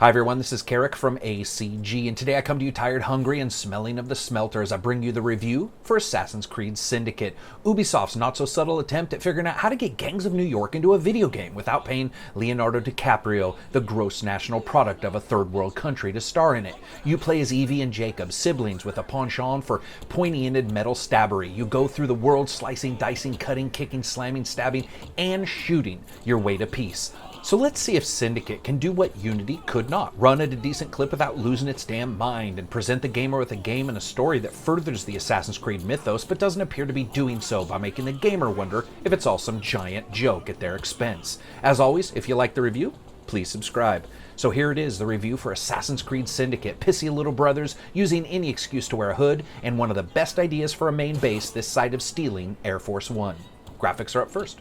Hi everyone, this is Karak from ACG, and today I come to you tired, hungry, and smelling of the smelter as I bring you the review for Assassin's Creed Syndicate, Ubisoft's not-so-subtle attempt at figuring out how to get gangs of New York into a video game without paying Leonardo DiCaprio, the gross national product of a third-world country, to star in it. You play as Evie and Jacob, siblings with a penchant for pointy-ended metal stabbery. You go through the world slicing, dicing, cutting, kicking, slamming, stabbing, and shooting your way to peace. So let's see if Syndicate can do what Unity could not, run at a decent clip without losing its damn mind, and present the gamer with a game and a story that furthers the Assassin's Creed mythos but doesn't appear to be doing so by making the gamer wonder if it's all some giant joke at their expense. As always, if you like the review, please subscribe. So here it is, the review for Assassin's Creed Syndicate, pissy little brothers using any excuse to wear a hood, and one of the best ideas for a main base this side of stealing Air Force One. Graphics are up first.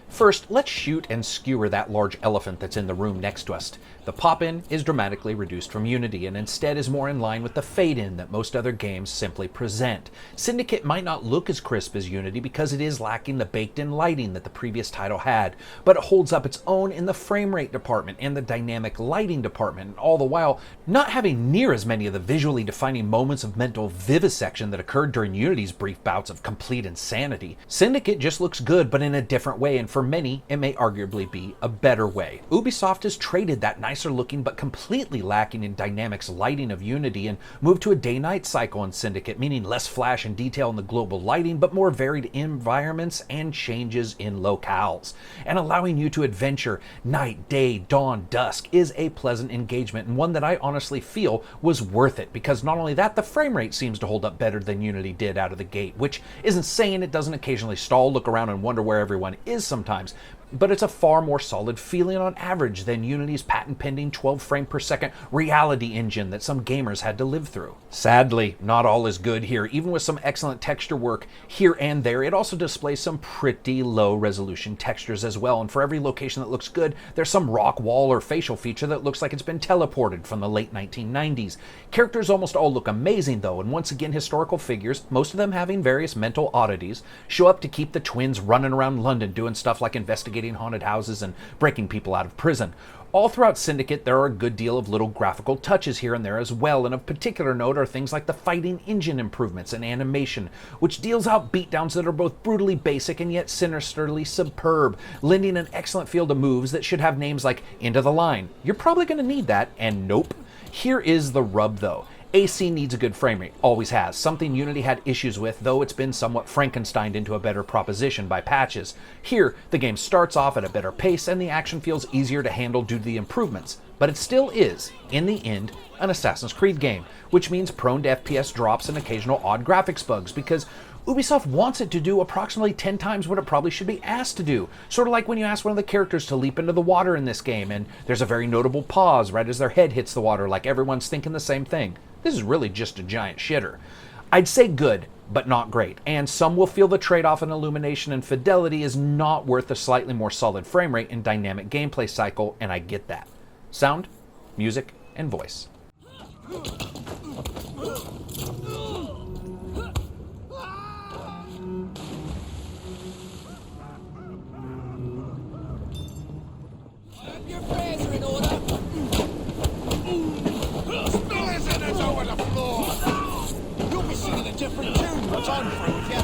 First, let's shoot and skewer that large elephant that's in the room next to us. The pop-in is dramatically reduced from Unity and instead is more in line with the fade-in that most other games simply present. Syndicate might not look as crisp as Unity because it is lacking the baked-in lighting that the previous title had, but it holds up its own in the frame rate department and the dynamic lighting department, and all the while not having near as many of the visually defining moments of mental vivisection that occurred during Unity's brief bouts of complete insanity. Syndicate just looks good, but in a different way, and for many, it may arguably be a better way. Ubisoft has traded that nicer looking but completely lacking in dynamics lighting of Unity and moved to a day-night cycle in Syndicate, meaning less flash and detail in the global lighting, but more varied environments and changes in locales. And allowing you to adventure night, day, dawn, dusk is a pleasant engagement, and one that I honestly feel was worth it, because not only that, the frame rate seems to hold up better than Unity did out of the gate, which isn't saying it doesn't occasionally stall, look around, and wonder where everyone is sometimes, but it's a far more solid feeling on average than Unity's patent-pending 12 frame per second reality engine that some gamers had to live through. Sadly, not all is good here. Even with some excellent texture work here and there, it also displays some pretty low resolution textures as well, and for every location that looks good, there's some rock wall or facial feature that looks like it's been teleported from the late 1990s. Characters almost all look amazing though, and once again historical figures, most of them having various mental oddities, show up to keep the twins running around London doing stuff like investigating haunted houses and breaking people out of prison. All throughout Syndicate, there are a good deal of little graphical touches here and there as well, and of particular note are things like the fighting engine improvements and animation, which deals out beatdowns that are both brutally basic and yet sinisterly superb, lending an excellent feel to moves that should have names like Into the Line. You're probably going to need that, and nope. Here is the rub though. AC needs a good frame rate, always has, something Unity had issues with, though it's been somewhat Frankensteined into a better proposition by patches. Here, the game starts off at a better pace and the action feels easier to handle due to the improvements, but it still is, in the end, an Assassin's Creed game, which means prone to FPS drops and occasional odd graphics bugs, because Ubisoft wants it to do approximately 10 times what it probably should be asked to do. Sort of like when you ask one of the characters to leap into the water in this game, and there's a very notable pause right as their head hits the water, like everyone's thinking the same thing. This is really just a giant shitter. I'd say good, but not great, and some will feel the trade-off in illumination and fidelity is not worth a slightly more solid frame rate and dynamic gameplay cycle, and I get that. Sound, music, and voice. Your prayers are in order. Still isn't it over the floor? You'll be singing a different tune once I'm through with you.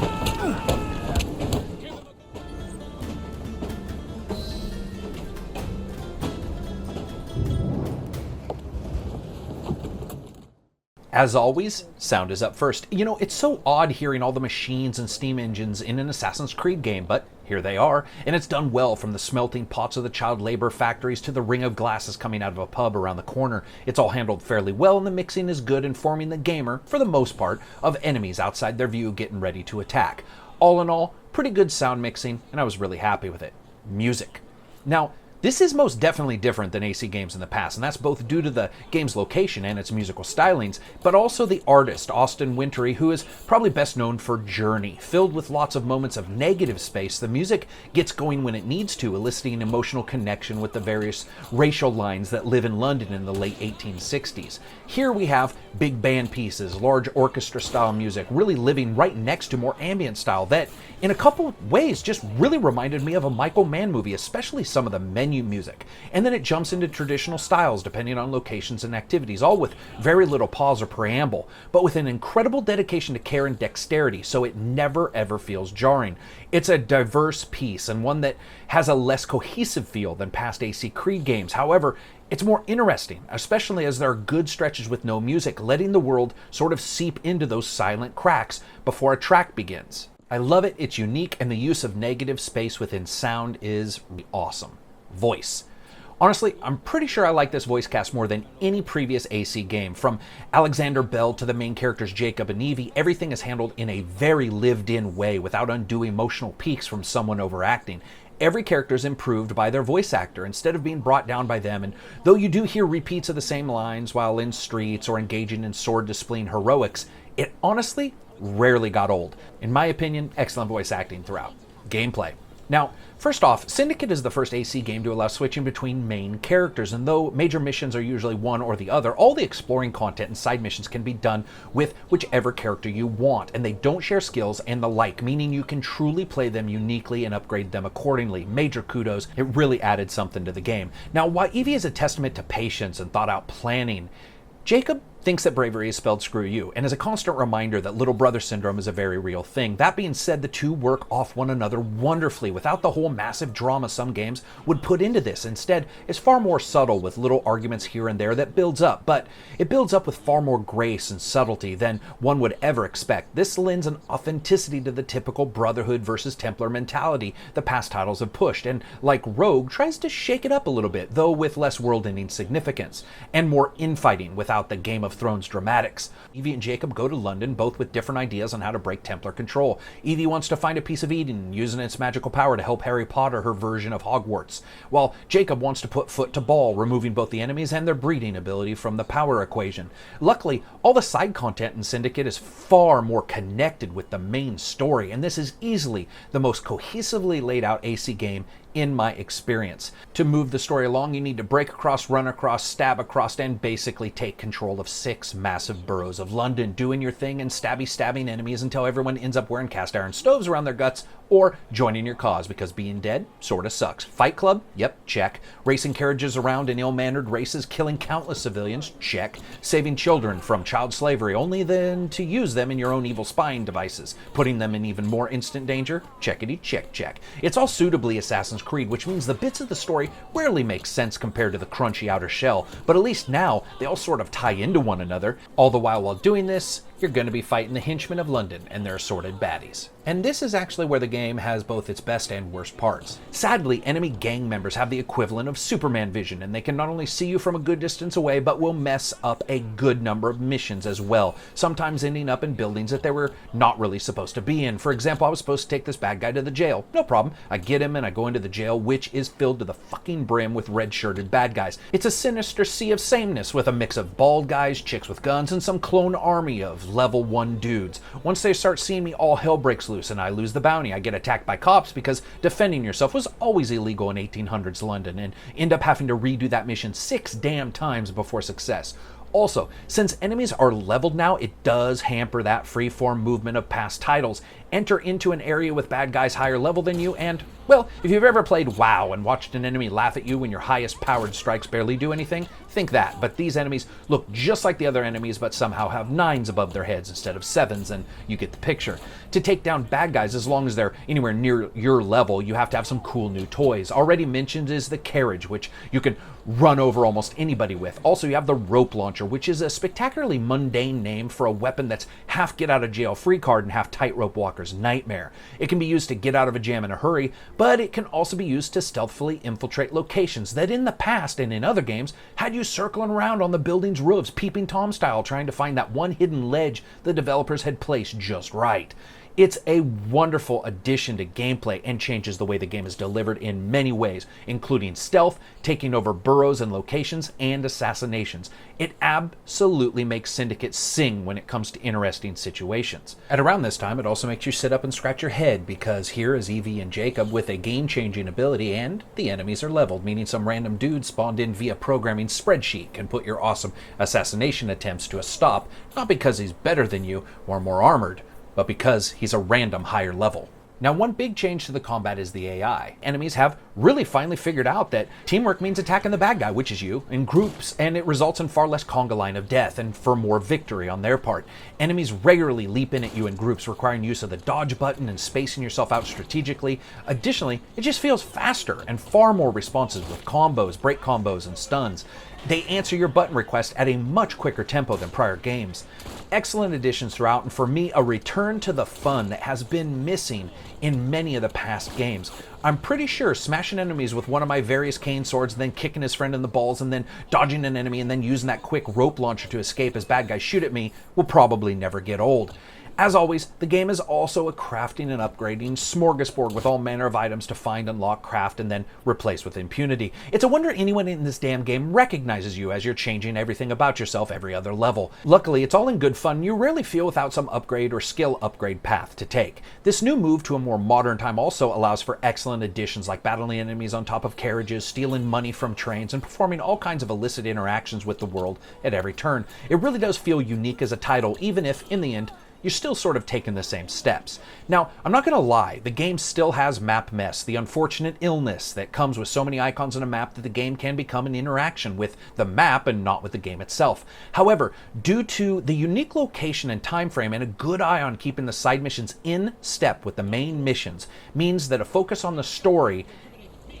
As always, sound is up first. You know, it's so odd hearing all the machines and steam engines in an Assassin's Creed game, but here they are, and it's done well, from the smelting pots of the child labor factories to the ring of glasses coming out of a pub around the corner. It's all handled fairly well, and the mixing is good, informing the gamer, for the most part, of enemies outside their view getting ready to attack. All in all, pretty good sound mixing, and I was really happy with it. Music. Now, this is most definitely different than AC games in the past, and that's both due to the game's location and its musical stylings, but also the artist, Austin Wintory, who is probably best known for Journey. Filled with lots of moments of negative space, the music gets going when it needs to, eliciting an emotional connection with the various racial lines that live in London in the late 1860s. Here we have big band pieces, large orchestra-style music, really living right next to more ambient style that, in a couple of ways, just really reminded me of a Michael Mann movie, especially some of the menus new music. And then it jumps into traditional styles depending on locations and activities, all with very little pause or preamble, but with an incredible dedication to care and dexterity, so it never ever feels jarring. It's a diverse piece, and one that has a less cohesive feel than past AC Creed games. However, it's more interesting, especially as there are good stretches with no music, letting the world sort of seep into those silent cracks before a track begins. I love it, it's unique, and the use of negative space within sound is awesome. Voice. Honestly, I'm pretty sure I like this voice cast more than any previous AC game. From Alexander Bell to the main characters Jacob and Evie, everything is handled in a very lived-in way without undue emotional peaks from someone overacting. Every character is improved by their voice actor instead of being brought down by them, and though you do hear repeats of the same lines while in streets or engaging in sword-displaying heroics, it honestly rarely got old. In my opinion, excellent voice acting throughout. Gameplay. Now, first off, Syndicate is the first AC game to allow switching between main characters, and though major missions are usually one or the other, all the exploring content and side missions can be done with whichever character you want, and they don't share skills and the like, meaning you can truly play them uniquely and upgrade them accordingly. Major kudos, it really added something to the game. Now, while Evie is a testament to patience and thought-out planning, Jacob thinks that bravery is spelled screw you, and is a constant reminder that little brother syndrome is a very real thing. That being said, the two work off one another wonderfully without the whole massive drama some games would put into this. Instead, it's far more subtle with little arguments here and there that builds up, but it builds up with far more grace and subtlety than one would ever expect. This lends an authenticity to the typical Brotherhood versus Templar mentality the past titles have pushed, and like Rogue, tries to shake it up a little bit, though with less world-ending significance, and more infighting without the Game of Thrones dramatics. Evie and Jacob go to London, both with different ideas on how to break Templar control. Evie wants to find a piece of Eden, using its magical power to help Harry Potter her version of Hogwarts, while Jacob wants to put foot to ball, removing both the enemies and their breeding ability from the power equation. Luckily, all the side content in Syndicate is far more connected with the main story, and this is easily the most cohesively laid out AC game in my experience. To move the story along, you need to break across, run across, stab across, and basically take control of 6 massive boroughs of London, doing your thing and stabbing enemies until everyone ends up wearing cast iron stoves around their guts or joining your cause, because being dead sorta sucks. Fight Club? Yep, check. Racing carriages around in ill-mannered races, killing countless civilians? Check. Saving children from child slavery, only then to use them in your own evil spying devices, putting them in even more instant danger? Checkity check check. It's all suitably Assassin's Creed, which means the bits of the story rarely make sense compared to the crunchy outer shell, but at least now they all sort of tie into one another. All the while doing this, you're going to be fighting the henchmen of London and their assorted baddies. And this is actually where the game has both its best and worst parts. Sadly, enemy gang members have the equivalent of Superman vision, and they can not only see you from a good distance away, but will mess up a good number of missions as well, sometimes ending up in buildings that they were not really supposed to be in. For example, I was supposed to take this bad guy to the jail. No problem. I get him and I go into the jail, which is filled to the fucking brim with red-shirted bad guys. It's a sinister sea of sameness with a mix of bald guys, chicks with guns, and some clone army of level 1 dudes. Once they start seeing me, all hell breaks loose and I lose the bounty. I get attacked by cops because defending yourself was always illegal in 1800s London, and end up having to redo that mission 6 damn times before success. Also, since enemies are leveled now, it does hamper that free-form movement of past titles. Enter into an area with bad guys higher level than you, and, well, if you've ever played WoW and watched an enemy laugh at you when your highest powered strikes barely do anything, think that. But these enemies look just like the other enemies, but somehow have 9s above their heads instead of 7s, and you get the picture. To take down bad guys, as long as they're anywhere near your level, you have to have some cool new toys. Already mentioned is the carriage, which you can run over almost anybody with. Also, you have the rope launcher, which is a spectacularly mundane name for a weapon that's half get out of jail free card and half tightrope walker's nightmare. It can be used to get out of a jam in a hurry, but it can also be used to stealthily infiltrate locations that in the past and in other games had you circling around on the building's roofs, peeping Tom style, trying to find that one hidden ledge the developers had placed just right. It's a wonderful addition to gameplay and changes the way the game is delivered in many ways, including stealth, taking over boroughs and locations, and assassinations. It absolutely makes Syndicate sing when it comes to interesting situations. At around this time, it also makes you sit up and scratch your head, because here is Evie and Jacob with a game-changing ability, and the enemies are leveled, meaning some random dude spawned in via programming spreadsheet can put your awesome assassination attempts to a stop, not because he's better than you or more armored, but because he's a random higher level. Now, one big change to the combat is the AI. Enemies have really finally figured out that teamwork means attacking the bad guy, which is you, in groups, and it results in far less conga line of death and for more victory on their part. Enemies regularly leap in at you in groups, requiring use of the dodge button and spacing yourself out strategically. Additionally, it just feels faster and far more responsive with combos, break combos, and stuns. They answer your button request at a much quicker tempo than prior games. Excellent additions throughout, and for me, a return to the fun that has been missing in many of the past games. I'm pretty sure smashing enemies with one of my various cane swords, and then kicking his friend in the balls, and then dodging an enemy, and then using that quick rope launcher to escape as bad guys shoot at me will probably never get old. As always, the game is also a crafting and upgrading smorgasbord with all manner of items to find, unlock, craft, and then replace with impunity. It's a wonder anyone in this damn game recognizes you as you're changing everything about yourself every other level. Luckily, it's all in good fun, and you rarely feel without some upgrade or skill upgrade path to take. This new move to a more modern time also allows for excellent additions like battling enemies on top of carriages, stealing money from trains, and performing all kinds of illicit interactions with the world at every turn. It really does feel unique as a title, even if, in the end, you're still sort of taking the same steps. Now, I'm not going to lie, the game still has map mess, the unfortunate illness that comes with so many icons on a map that the game can become an interaction with the map and not with the game itself. However, due to the unique location and time frame and a good eye on keeping the side missions in step with the main missions, means that a focus on the story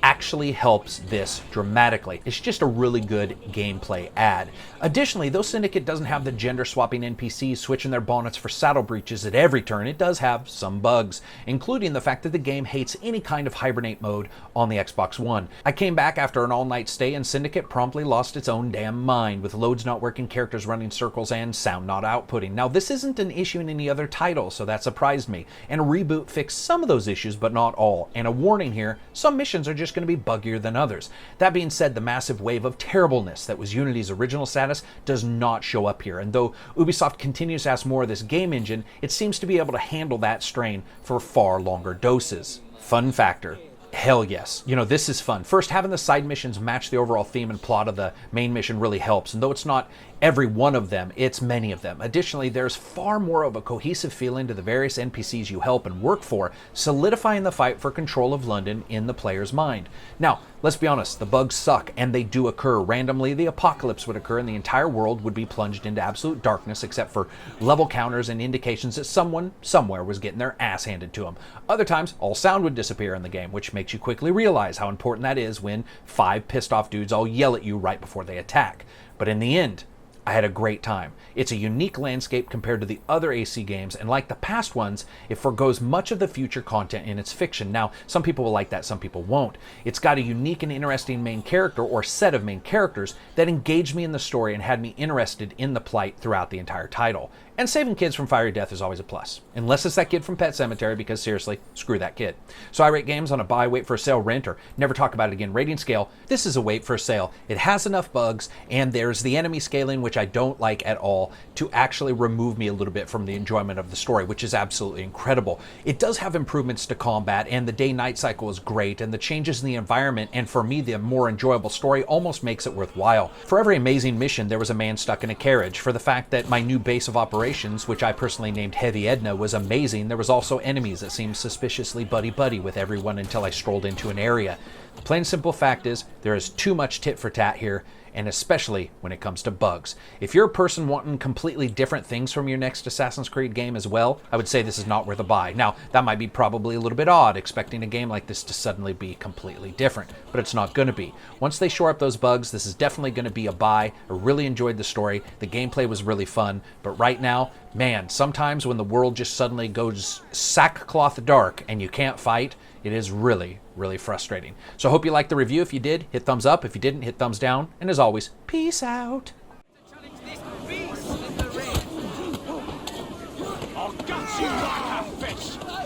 actually helps this dramatically. It's just a really good gameplay add. Additionally, though Syndicate doesn't have the gender swapping NPCs switching their bonnets for saddle breeches at every turn, it does have some bugs, including the fact that the game hates any kind of hibernate mode on the Xbox One. I came back after an all-night stay and Syndicate promptly lost its own damn mind, with loads not working, characters running circles, and sound not outputting. Now, this isn't an issue in any other title, so that surprised me, and a reboot fixed some of those issues, but not all. And a warning here, some missions are just going to be buggier than others. That being said, the massive wave of terribleness that was Unity's original status does not show up here, and though Ubisoft continues to ask more of this game engine, it seems to be able to handle that strain for far longer doses. Fun factor. Hell yes. You know, this is fun. First, having the side missions match the overall theme and plot of the main mission really helps, and though it's not every one of them, it's many of them. Additionally, there's far more of a cohesive feeling to the various NPCs you help and work for, solidifying the fight for control of London in the player's mind. Now, let's be honest, the bugs suck, and they do occur. Randomly, the apocalypse would occur, and the entire world would be plunged into absolute darkness, except for level counters and indications that someone, somewhere, was getting their ass handed to them. Other times, all sound would disappear in the game, which makes you quickly realize how important that is when 5 pissed off dudes all yell at you right before they attack. But in the end, I had a great time. It's a unique landscape compared to the other AC games, and like the past ones, it forgoes much of the future content in its fiction. Now, some people will like that, some people won't. It's got a unique and interesting main character, or set of main characters, that engaged me in the story and had me interested in the plight throughout the entire title. And saving kids from fiery death is always a plus. Unless it's that kid from Pet Sematary, because seriously, screw that kid. So I rate games on a buy, wait for a sale, rent, or never talk about it again rating scale. This is a wait for a sale. It has enough bugs, and there's the enemy scaling, which I don't like at all, to actually remove me a little bit from the enjoyment of the story, which is absolutely incredible. It does have improvements to combat, and the day-night cycle is great, and the changes in the environment, and for me, the more enjoyable story almost makes it worthwhile. For every amazing mission, there was a man stuck in a carriage. For the fact that my new base of operations, which I personally named Heavy Edna, was amazing, there was also enemies that seemed suspiciously buddy-buddy with everyone until I strolled into an area. The plain and simple fact is, there is too much tit for tat here, and especially when it comes to bugs. If you're a person wanting completely different things from your next Assassin's Creed game as well, I would say this is not worth a buy. Now, that might be probably a little bit odd, expecting a game like this to suddenly be completely different, but it's not going to be. Once they shore up those bugs, this is definitely going to be a buy. I really enjoyed the story. The gameplay was really fun, but right now, man, sometimes when the world just suddenly goes sackcloth dark and you can't fight, it is really, really frustrating. So I hope you liked the review. If you did, hit thumbs up. If you didn't, hit thumbs down. And as always, peace out. I'll gut you like a fish!